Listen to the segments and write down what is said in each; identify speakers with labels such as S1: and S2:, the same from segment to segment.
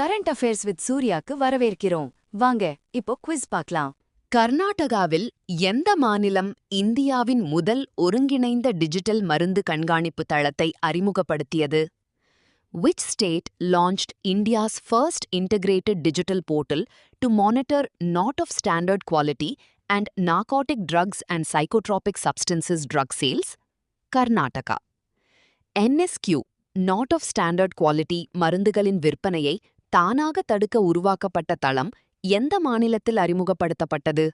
S1: Current affairs with சூர்யாக்கு வரவேற்கிறோம். வாங்க இப்போ குவிஸ் பார்க்கலாம்.
S2: கர்நாடகாவில் எந்த மாநிலம் இந்தியாவின் முதல் ஒருங்கிணைந்த டிஜிட்டல் மருந்து கண்காணிப்பு தளத்தை அறிமுகப்படுத்தியது? Which state launched India's first integrated digital portal to monitor not of standard quality and narcotic drugs and psychotropic substances drug sales? Karnataka. NSQ not of standard quality மருந்துகளின் விற்பனையை தானாக தடுக்க உருவாக்கப்பட்ட தளம் எந்த மாநிலத்தில் அறிமுகப்படுத்தப்பட்டது?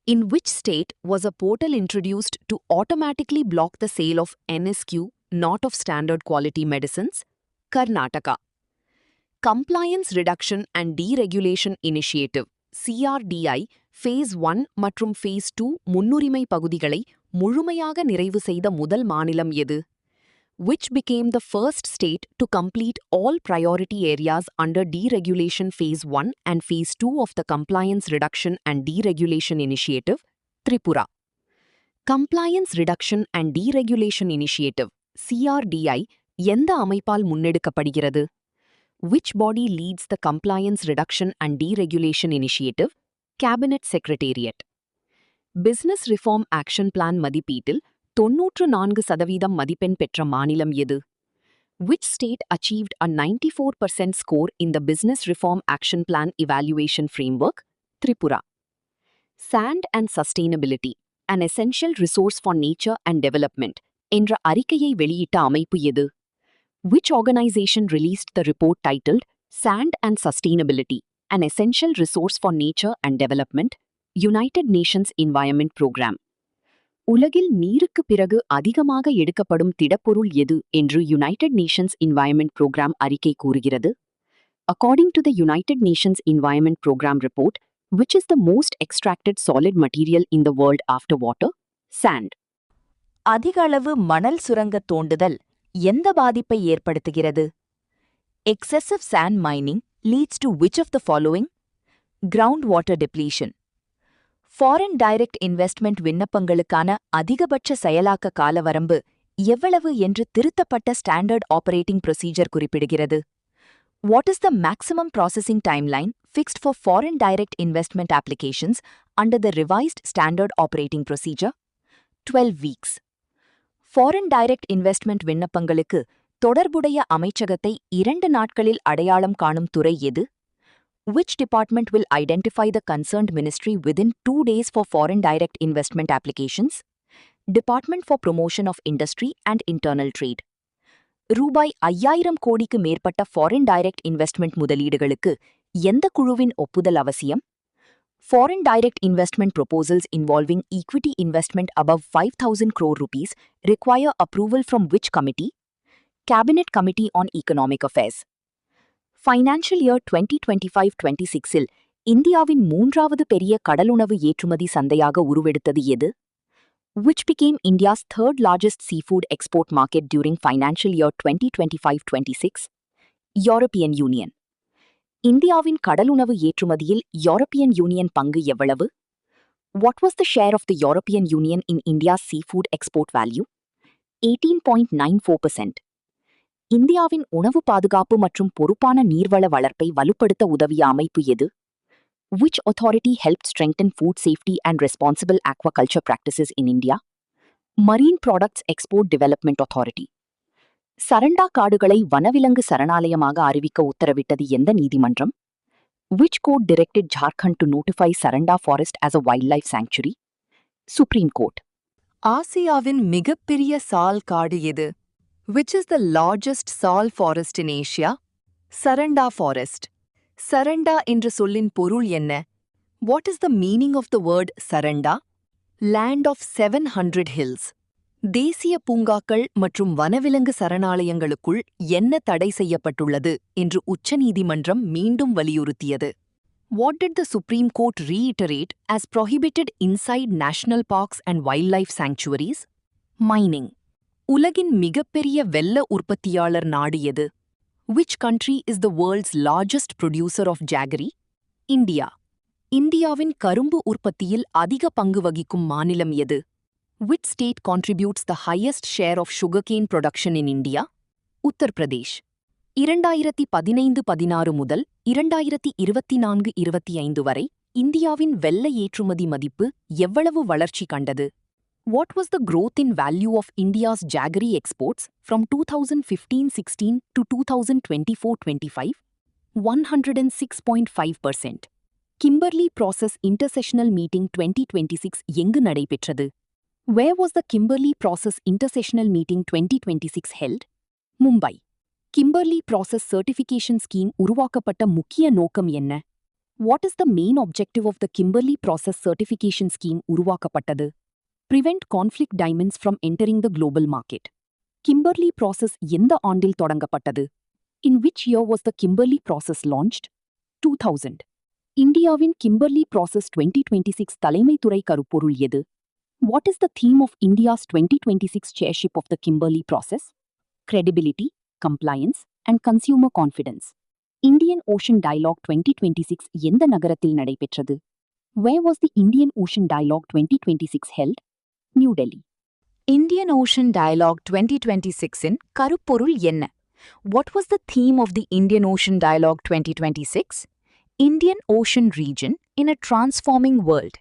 S2: In which state was a portal introduced to automatically block the sale of NSQ not of standard quality medicines? Karnataka. Compliance Reduction and Deregulation Initiative CRDI Phase 1 மற்றும் Phase 2 முன்னுரிமை பகுதிகளை முழுமையாக நிறைவு செய்த முதல் மாநிலம் எது? Which became the first state to complete all priority areas under Deregulation Phase 1 and Phase 2 of the Compliance Reduction and Deregulation Initiative? Tripura. Compliance Reduction and Deregulation Initiative CRDI எந்த அமைப்பால் முன்னெடுக்கப்படுகிறது? Which body leads the Compliance Reduction and Deregulation Initiative? Cabinet Secretariat. Business Reform Action Plan மதிப்பீட்டில் 94% மதிப்பெண் பெற்ற மாநிலம் எது? Which state achieved a 94% score in the Business Reform Action Plan Evaluation Framework? Tripura. Sand and Sustainability, an essential resource for nature and development என்ற அறிக்கையை வெளியிட்ட அமைப்பு எது? Which organization released the report titled Sand and Sustainability, an essential resource for nature and development? United Nations Environment Program. உலகில் நீருக்கு பிறகு அதிகமாக எடுக்கப்படும் திடப்பொருள் எது என்று யுனைடெட் நேஷன்ஸ் என்வாயர்மெண்ட் புரோகிராம் அறிக்கை கூறுகிறது? According to the United Nations Environment Program report, which is the most extracted solid material in the world after water? Sand.
S1: அதிக அளவு மணல் சுரங்க தோண்டுதல் எந்த பாதிப்பை ஏற்படுத்துகிறது? Excessive sand mining leads to which of the following? Groundwater depletion. Foreign direct investment விண்ணப்பங்களுக்கான அதிகபட்ச செயலாக்க காலவரம்பு எவ்வளவு என்று திருத்தப்பட்ட ஸ்டாண்டர்ட் ஆபரேட்டிங் ப்ரொசீஜர் குறிப்பிடுகிறது? What is the maximum processing timeline fixed for foreign direct investment applications under the revised standard operating procedure? 12 weeks. Foreign direct investment விண்ணப்பங்களுக்கு தொடர்புடைய அமைச்சகத்தை 2 நாட்களில் அடையாளம் காணும் துறை எது? Which department will identify the concerned ministry within 2 days for foreign direct investment applications? Department for Promotion of Industry and Internal Trade. ரூபாய் 5000 கோடிக்கு மேற்பட்ட ஃபாரின் டைரக்ட் இன்வெஸ்ட்மெண்ட் முதலீடுகளுக்கு எந்த குழுவின் ஒப்புதல் அவசியம்? Foreign direct investment proposals involving equity investment above 5,000 crore rupees require approval from which committee? Cabinet Committee on Economic Affairs. Financial year 2025-26இல் இந்தியாவின் 3வது பெரிய கடலுணவு ஏற்றுமதி சந்தையாக உருவெடுத்தது எது? Which became India's 3rd largest seafood export market during financial year 2025-26? European Union. இந்தியாவின் கடலுணவு ஏற்றுமதியில் European union பங்கு எவ்வளவு? What was the share of the European Union in India's seafood export value? 18.94%. இந்தியாவின் உணவு பாதுகாப்பு மற்றும் பொறுப்பான நீர்வள வளர்ப்பை வலுப்படுத்த உதவிய அமைப்பு எது? Which authority helped strengthen food safety and responsible aquaculture practices in India? Marine Products Export Development Authority. Saranda காடுகளை வனவிலங்கு சரணாலயமாக அறிவிக்க உத்தரவிட்டது எந்த நீதிமன்றம்? Which court directed Jharkhand to notify Saranda Forest as a wildlife sanctuary? Supreme Court. ஆசியாவின் மிகப்பெரிய சால் காடு எது? Which is the largest sal forest in Asia? Saranda Forest. Saranda என்ற சொல்லின் பொருள் என்ன? What is the meaning of the word Saranda? Land of 700 hills. தேசிய பூங்காக்கள் மற்றும் வனவிலங்கு சரணாலயங்களுக்குள் என்ன தடை செய்யப்பட்டுள்ளது என்று உச்சநீதிமன்றம் மீண்டும் வலியுறுத்தியது? What did the Supreme Court reiterate as prohibited inside national parks and wildlife sanctuaries? Mining. உலகின் மிகப்பெரிய வெல்ல உற்பத்தியாளர் நாடு எது? Which country is the world's largest producer of jaggery? India. இந்தியாவின் கரும்பு உற்பத்தியில் அதிக பங்கு வகிக்கும் மாநிலம் எது? Which state contributes the highest share of sugarcane production in India? Uttar Pradesh.
S2: 2015-16 முதல் 2024-25 வரை இந்தியாவின் வெள்ளை ஏற்றுமதி மதிப்பு எவ்வளவு வளர்ச்சி கண்டது? What was the growth in value of India's jaggery exports from 2015-16 to 2024-25? 106.5%. Kimberley Process Intersessional Meeting 2026 எங்கு நடைபெற்றது? Where was the Kimberley Process Intersessional Meeting 2026 held? Mumbai. Kimberley Process Certification Scheme உருவாக்கப்பட்ட முக்கிய நோக்கம் என்ன? What is the main objective of the Kimberley Process Certification Scheme உருவாக்கப்பட்டது? Prevent conflict diamonds from entering the global market. Kimberley Process எந்த ஆண்டில் தொடங்கப்பட்டது? In which year was the Kimberley Process launched? 2000. இந்தியாவின் Kimberley Process 2026 தலைமைத்துறை கருப்பொருள் எது? What is the theme of India's 2026 chairship of the Kimberley Process? Credibility, compliance, and consumer confidence. Indian Ocean Dialogue 2026 எந்த நகரத்தில் நடைபெற்றது? Where was the Indian Ocean Dialogue 2026 held? New Delhi.
S1: Indian Ocean Dialogue 2026-இன் கருப்பொருள் என்ன? What was the theme of the Indian Ocean Dialogue 2026? Indian Ocean Region in a Transforming World.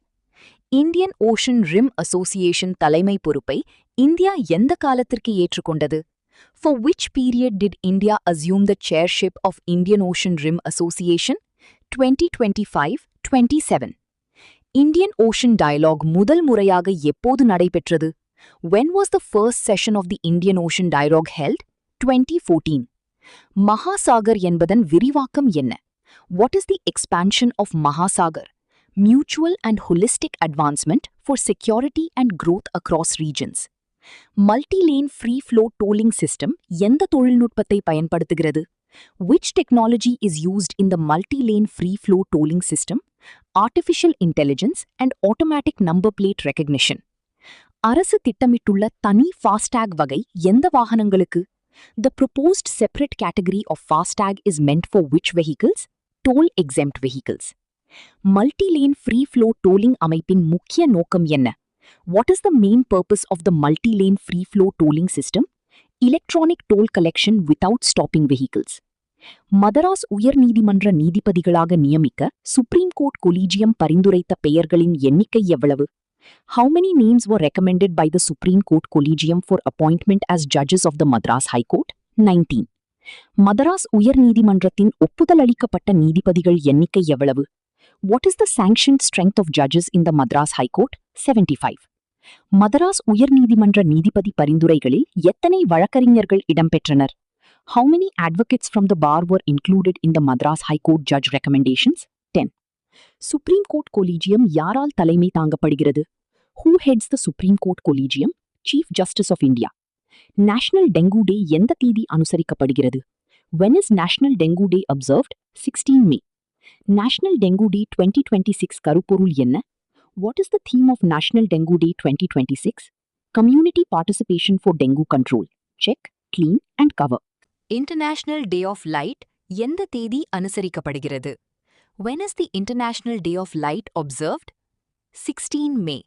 S1: Indian Ocean Rim Association தலைமை பொறுப்பை India எந்த காலத்திற்கு ஏற்றுக்கொண்டது? For which period did India assume the chairship of Indian Ocean Rim Association? 2025-27. Indian Ocean Dialogue முதல் முறையாக எப்போது நடைபெற்றது? When was the first session of the Indian Ocean Dialogue held? 2014. Mahasagar என்பதன் விரிவாக்கம் என்ன? What is the expansion of Mahasagar? Mutual and holistic advancement for security and growth across regions. Multi-lane free-flow tolling system எந்த தொழில்நுட்பத்தை பயன்படுத்துகிறது? Which technology is used in the multi-lane free-flow tolling system? Artificial intelligence and automatic number plate recognition. அரசு திட்டமிட்டுள்ள தனி FASTag வகை எந்த வாகனங்களுக்கு? The proposed separate category of FASTag is meant for which vehicles? Toll-exempt vehicles. Multi-lane free-flow tolling அமைப்பின் முக்கிய நோக்கம் என்ன? What is the main purpose of the multi-lane free-flow tolling system? Electronic toll collection without stopping vehicles. Madras உயர்நீதிமன்ற நீதிபதிகளாக நியமிக்க supreme court collegium பரிந்துரைத்த பெயர்களின் எண்ணிக்கை எவ்வளவு? How many names were recommended by the Supreme Court Collegium for appointment as judges of the Madras High Court? 19. Madras உயர்நீதிமன்றத்தின் ஒப்புதல் அளிக்கப்பட்ட நீதிபதிகள் எண்ணிக்கை எவ்வளவு? What is the sanctioned strength of judges in the Madras High Court? 75. Madras உயர்நீதிமன்ற நீதிபதி பரிந்துரைகளில் எத்தனை வழக்கறிஞர்கள் இடம்பெற்றனர்? How many advocates from the bar were included in the Madras High Court judge recommendations? 10. Supreme Court Collegium யாரால் தலைமை தாங்கப்படுகிறது? Who heads the Supreme Court Collegium? Chief Justice of India. National Dengue Day எந்த தேதி அனுசரிக்கப்படுகிறது? When is National Dengue Day observed? 16 May. National Dengue Day 2026 கருப்பொருள் என்ன? What is the theme of National Dengue Day 2026? Community participation for dengue control. Check, clean and cover.
S2: International Day of Light எந்த தேதி அனுசரிக்கப்படுகிறது? When is the International Day of Light observed? 16 May.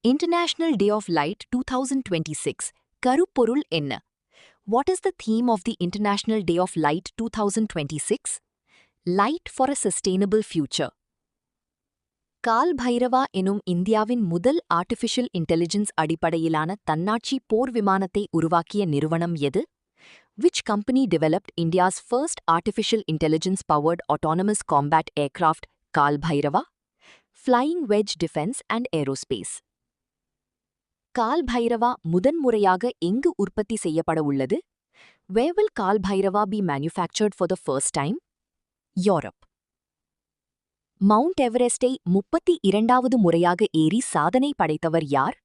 S2: International Day of Light 2026 கருப்பொருள் என்ன? What is the theme of the International Day of Light 2026? Light for a Sustainable Future. கால் பைரவா எனும் இந்தியாவின் முதல் artificial intelligence அடிப்படையிலான தன்னாட்சி போர் விமானத்தை உருவாக்கிய நிறுவனம் எது? Which company developed India's first artificial intelligence-powered autonomous combat aircraft, Kal Bhairava? Flying Wedge Defense and Aerospace. Kal Bhairava முதன்முறையாக எங்கு உற்பத்தி செய்யப்பட உள்ளது? Where will Kal Bhairava be manufactured for the first time? Europe. Mount எவரெஸ்டை 32வது முறையாக ஏறி சாதனை படைத்தவர் யார்?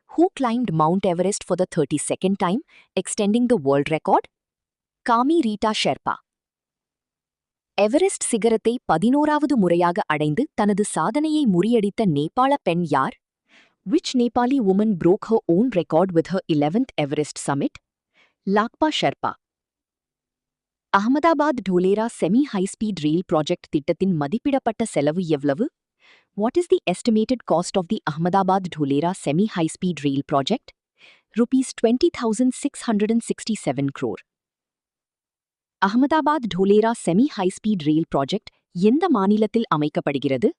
S2: Who climbed Mount Everest for the 32nd time, extending the world record? காமி ரீட்டா ஷெர்பா. எவரெஸ்ட் சிகரத்தை 11வது முறையாக அடைந்து தனது சாதனையை முறியடித்த நேபாள பெண் யார்? Which Nepali woman broke her own record with her 11th Everest summit? Lhakpa Sherpa. Ahmedabad Dholera semi high speed rail project திட்டத்தின் மதிப்பிடப்பட்ட செலவு எவ்வளவு? What is the estimated cost of the Ahmedabad Dholera Semi High Speed Rail Project? Rupees 20,667 crore.
S1: Ahmedabad Dholera semi high speed rail project எந்த மாநிலத்தில் அமைக்கப்படுகிறது?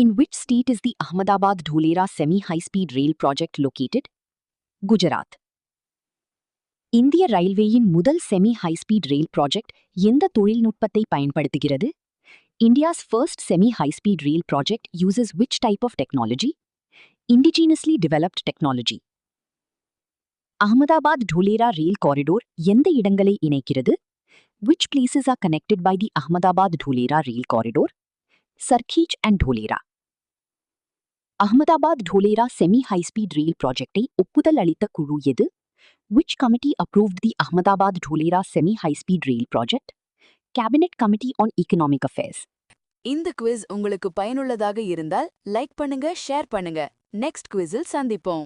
S1: In which state is the Ahmedabad Dholera Semi High-Speed Rail Project located? Gujarat. இந்திய ரயில்வேயின் முதல் semi high speed rail project எந்த தொழில்நுட்பத்தை பயன்படுத்துகிறது? India's first semi high-speed rail project uses which type of technology? Indigenously developed technology. Ahmedabad Dholera Rail Corridor எந்த இடங்களை இணைக்கிறது? Which places are connected by the Ahmedabad Dholera Rail Corridor? Sarkhij and Dholera. Ahmedabad Dholera Semi High-Speed Rail Projectை ஒப்புதல் அளித்த குழு எது? Which committee approved the Ahmedabad Dholera Semi High-Speed Rail Project? Cabinet Committee on Economic Affairs.
S2: இந்த quiz உங்களுக்கு பயனுள்ளதாக இருந்தால் like பண்ணுங்க, share பண்ணுங்க. நெக்ஸ்ட் குவிஸில் சந்திப்போம்.